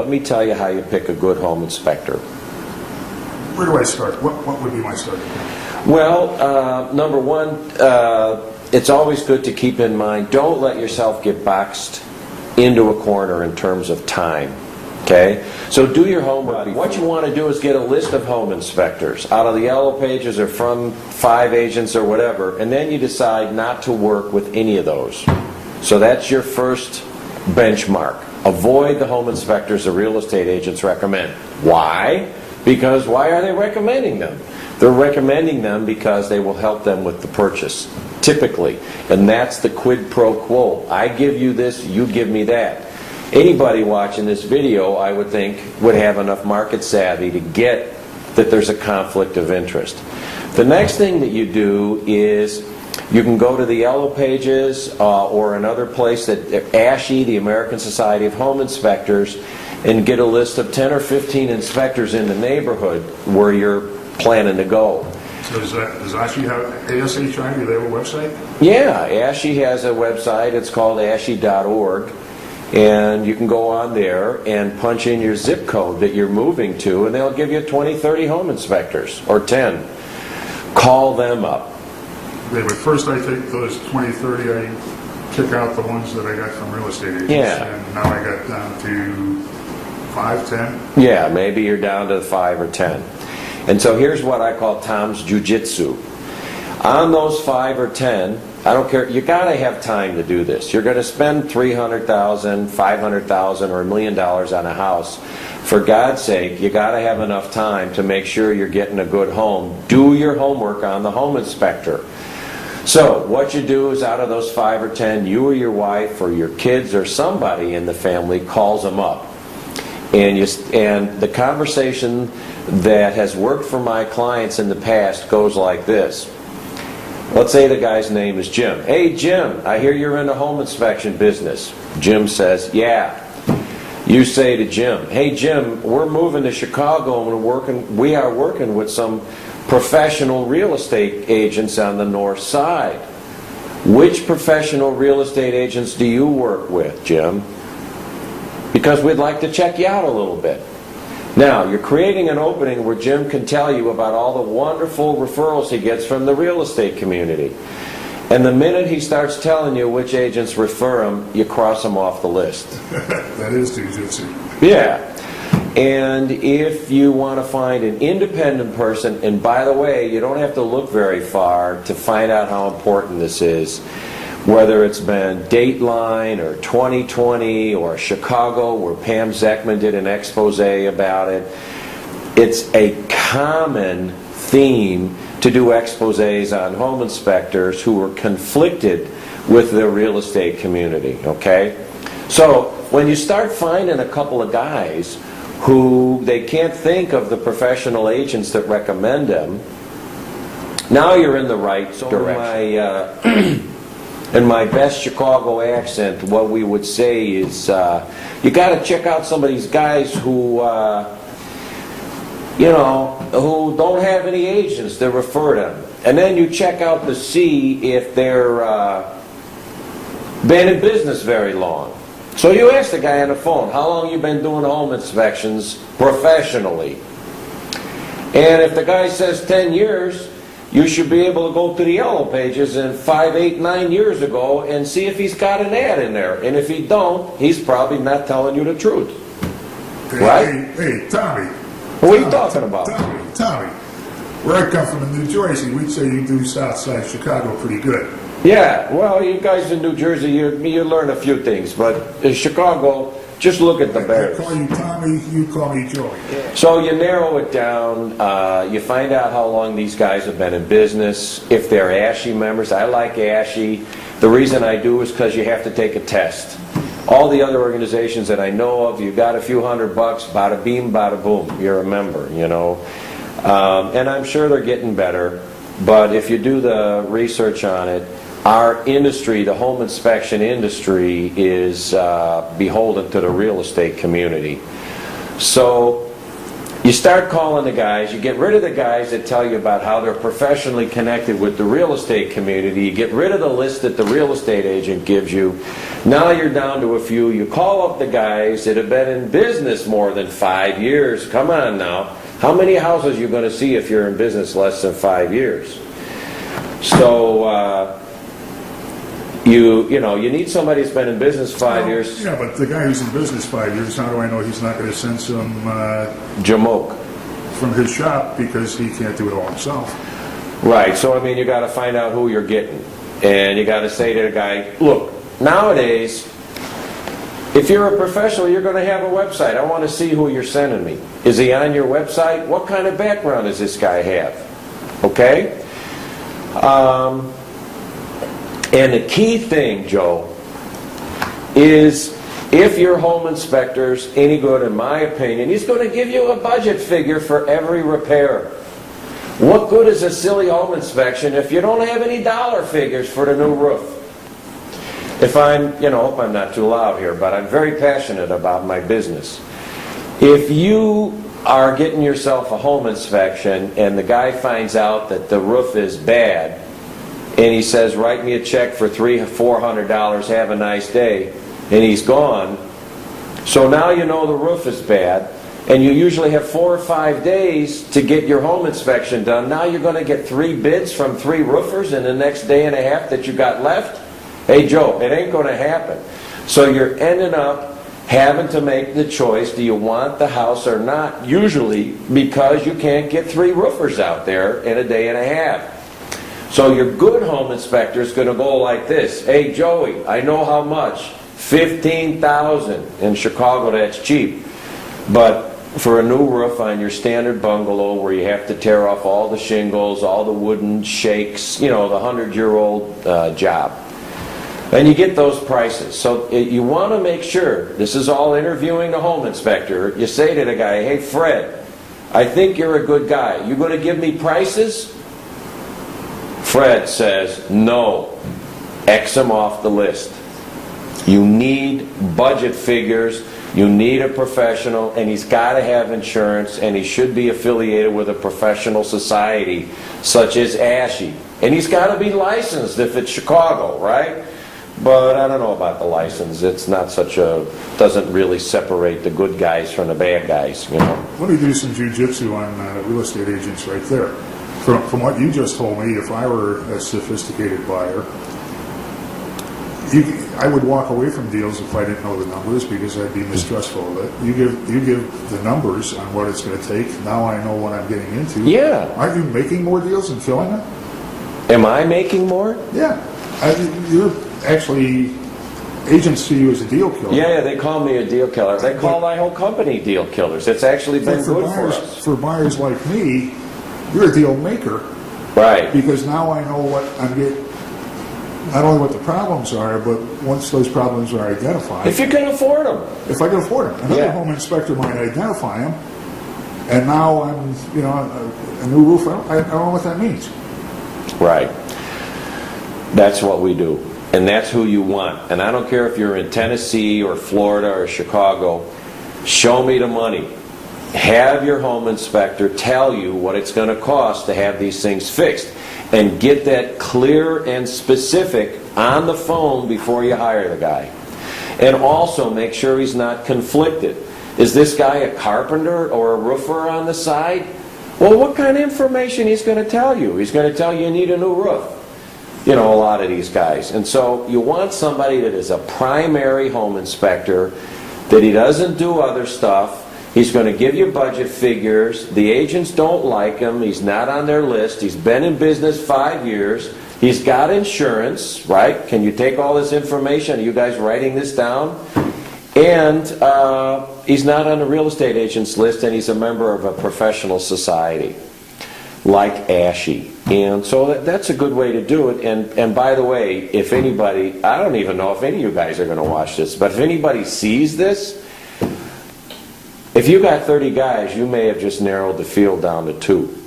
let me tell you how you pick a good home inspector. Where do I start? What would be my starting point? Well, number one, it's always good to keep in mind, don't let yourself get boxed into a corner in terms of time. Okay? So do your homework. What you want to do is get a list of home inspectors out of the yellow pages or from 5 agents or whatever, and then you decide not to work with any of those. So that's your first benchmark. Avoid the home inspectors the real estate agents recommend. Why? Because why are they recommending them? They're recommending them because they will help them with the purchase, typically. And that's the quid pro quo. I give you this, you give me that. Anybody watching this video, I would think, would have enough market savvy to get that there's a conflict of interest. The next thing that you do is you can go to the Yellow Pages or another place, that ASHI, the American Society of Home Inspectors, and get a list of 10 or 15 inspectors in the neighborhood where you're planning to go. So does ASHI have, ASHI, do they have a website? Yeah, ASHI has a website. It's called ASHI.org. And you can go on there and punch in your zip code that you're moving to, and they'll give you 20, 30 home inspectors, or 10. Call them up. Yeah, but first I take those 20, 30, I kick out the ones that I got from real estate agents. Yeah. And now I got down to 5, 10. Yeah, maybe you're down to 5 or 10. And so here's what I call Tom's Jiu-Jitsu. On those 5 or 10, I don't care, you gotta have time to do this. You're gonna spend $300,000, $500,000, or $1 million on a house. For God's sake, you gotta have enough time to make sure you're getting a good home. Do your homework on the home inspector. So what you do is, out of those 5 or 10, you or your wife or your kids or somebody in the family calls them up. And the conversation that has worked for my clients in the past goes like this. Let's say the guy's name is Jim. Hey Jim, I hear you're in the home inspection business. Jim says, yeah. You say to Jim, hey Jim, we're moving to Chicago and we are working with some professional real estate agents on the north side. Which professional real estate agents do you work with, Jim? Because we'd like to check you out a little bit. Now, you're creating an opening where Jim can tell you about all the wonderful referrals he gets from the real estate community. And the minute he starts telling you which agents refer him, you cross him off the list. That is jiu-jitsu. Yeah. And if you want to find an independent person, and by the way, you don't have to look very far to find out how important this is, whether it's been Dateline or 2020 or Chicago, where Pam Zeckman did an expose about it. It's a common theme to do exposés on home inspectors who are conflicted with their real estate community, okay? So when you start finding a couple of guys who they can't think of the professional agents that recommend them, now you're in the right direction. In my best Chicago accent, what we would say is, you got to check out some of these guys who, who don't have any agents that refer them. And then you check out to see if they're been in business very long. So you ask the guy on the phone, how long you been doing home inspections professionally? And if the guy says 10 years, you should be able to go to the Yellow Pages in 5, 8, 9 years ago and see if he's got an ad in there. And if he don't, he's probably not telling you the truth. Right? Hey, Tommy. What are you talking about? Tommy. Where I come from in New Jersey, we'd say you do South Side Chicago pretty good. Yeah, well, you guys in New Jersey, you learn a few things. But in Chicago, just look at the Bears. I call you Tommy, you call me Joey. So you narrow it down, you find out how long these guys have been in business, if they're ASHI members. I like ASHI. The reason I do is because you have to take a test. All the other organizations that I know of, you got a few $100, bada beam, bada boom, you're a member, you know. And I'm sure they're getting better, but if you do the research on it, our industry, the home inspection industry, is beholden to the real estate community. So You start calling the guys, you get rid of the guys that tell you about how they're professionally connected with the real estate community, you get rid of the list that the real estate agent gives you. Now you're down to a few. You call up the guys that have been in business more than 5 years. Come on now. How many houses are you going to see if you're in business less than 5 years? So, you know, you need somebody that's been in business 5 years. Yeah, but the guy who's in business 5 years, how do I know he's not going to send some Jamoke. from his shop because he can't do it all himself? Right, so I mean, you got to find out who you're getting. And you got to say to the guy, look, nowadays, if you're a professional, you're going to have a website. I want to see who you're sending me. Is he on your website? What kind of background does this guy have? Okay? And the key thing, Joe, is if your home inspector's any good, in my opinion, he's going to give you a budget figure for every repair. What good is a silly home inspection if you don't have any dollar figures for the new roof? If I'm, you know, hope I'm not too loud here, but I'm very passionate about my business. If you are getting yourself a home inspection and the guy finds out that the roof is bad, and he says, write me a check for $300-400, have a nice day, and he's gone. So now you know the roof is bad, and you usually have 4 or 5 days to get your home inspection done. Now you're going to get 3 bids from 3 roofers in the next day and a half that you got left? Hey Joe, it ain't going to happen. So you're ending up having to make the choice, do you want the house or not? Usually because you can't get 3 roofers out there in a day and a half. So your good home inspector is going to go like this. Hey Joey, I know how much. $15,000. In Chicago that's cheap. But for a new roof on your standard bungalow where you have to tear off all the shingles, all the wooden shakes, you know, the 100-year-old job. And you get those prices. So you want to make sure, this is all interviewing the home inspector, you say to the guy, hey Fred, I think you're a good guy. You going to give me prices? Fred says, no. X him off the list. You need budget figures, you need a professional, and he's got to have insurance, and he should be affiliated with a professional society such as ASHI. And he's got to be licensed if it's Chicago, right? But I don't know about the license. It's not such a, doesn't really separate the good guys from the bad guys, you know. Let me do some jujitsu on real estate agents right there. From what you just told me, if I were a sophisticated buyer, I would walk away from deals if I didn't know the numbers because I'd be mistrustful of it. You give the numbers on what it's going to take. Now I know what I'm getting into. Yeah. Aren't you making more deals and killing them? Am I making more? Yeah. You're actually, agents see you as a deal killer. Yeah, they call me a deal killer. They call my whole company deal killers. It's actually been good for us. For buyers like me, you're a deal maker. Right. Because now I know what I'm getting. Not only what the problems are, but once those problems are identified. If you can afford them. If I can afford them. Another home inspector might identify them, and now I'm, you know, a new roof. I don't know what that means. Right. That's what we do. And that's who you want. And I don't care if you're in Tennessee or Florida or Chicago. Show me the money. Have your home inspector tell you what it's going to cost to have these things fixed. And get that clear and specific on the phone before you hire the guy. And also make sure he's not conflicted. Is this guy a carpenter or a roofer on the side? Well, what kind of information he's going to tell you? He's going to tell you need a new roof. You know, a lot of these guys. And so you want somebody that is a primary home inspector, that he doesn't do other stuff. He's going to give you budget figures. The agents don't like him. He's not on their list. He's been in business 5 years. He's got insurance, right? Can you take all this information? Are you guys writing this down? And he's not on the real estate agent's list, and he's a member of a professional society like ASHI. And so that's a good way to do it. And by the way, if anybody, I don't even know if any of you guys are going to watch this, but if anybody sees this, if you got 30 guys, you may have just narrowed the field down to 2.